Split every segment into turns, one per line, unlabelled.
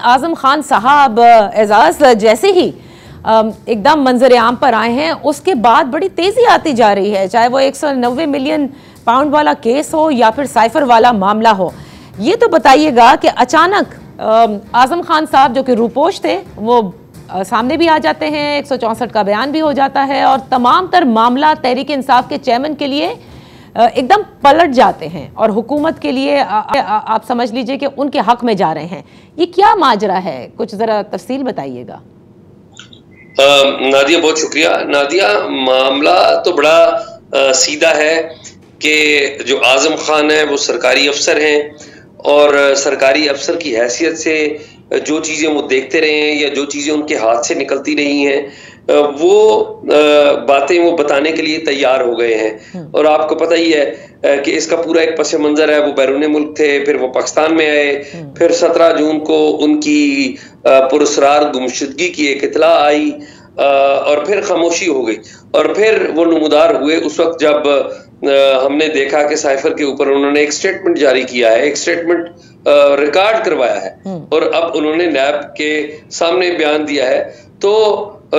आजम खान साहब एजाज जैसे ही एकदम मंजर आम पर आए हैं, उसके बाद बड़ी तेजी आती जा रही है, चाहे वो 190 मिलियन पाउंड वाला केस हो या फिर साइफर वाला मामला हो। ये तो बताइएगा कि अचानक आजम खान साहब जो कि रूपोश थे वो सामने भी आ जाते हैं, 164 का बयान भी हो जाता है और तमाम तर मामला तहरीक इंसाफ के चेयरमैन के लिए एकदम पलट जाते हैं और हुकूमत के लिए आप समझ लीजिए कि उनके हक में जा रहे हैं। ये क्या माजरा है, कुछ जरा तफसील बताइएगा।
नादिया, बहुत शुक्रिया। नादिया, मामला तो बड़ा सीधा है कि जो आजम खान है वो सरकारी अफसर हैं और सरकारी अफसर की हैसियत से जो चीज़ें वो देखते रहे हैं या जो चीज़ें उनके हाथ से निकलती रही हैं वो बातें वो बताने के लिए तैयार हो गए हैं। और आपको पता ही है कि इसका पूरा एक पस मंज़र है। वो बैरून मुल्क थे, फिर वो पाकिस्तान में आए, फिर 17 जून को उनकी पुरस्कार गुमशुदगी की एक इतला आई और फिर खामोशी हो गई और फिर वो नमूदार हुए उस वक्त जब हमने देखा कि साइफर के ऊपर उन्होंने एक स्टेटमेंट जारी किया है, एक स्टेटमेंट रिकॉर्ड करवाया है और अब उन्होंने नैब के सामने बयान दिया है। तो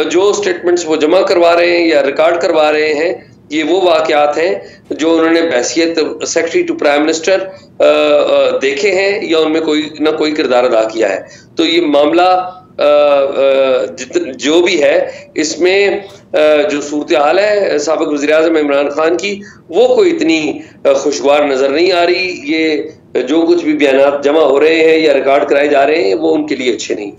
जो स्टेटमेंट्स वो जमा करवा रहे हैं या रिकॉर्ड करवा रहे हैं, ये वो वाकयात हैं जो उन्होंने बहसियत सेक्रेटरी टू प्राइम मिनिस्टर देखे हैं या उनमें कोई ना कोई किरदार अदा किया है। तो ये मामला जो भी है, इसमें जो सूरत हाल है साबिक वज़ीर-ए-आज़म इमरान खान की, वो कोई इतनी खुशगवार नजर नहीं आ रही। ये जो कुछ भी बयानात जमा हो रहे हैं या रिकॉर्ड कराए जा रहे हैं वो उनके लिए अच्छे नहीं।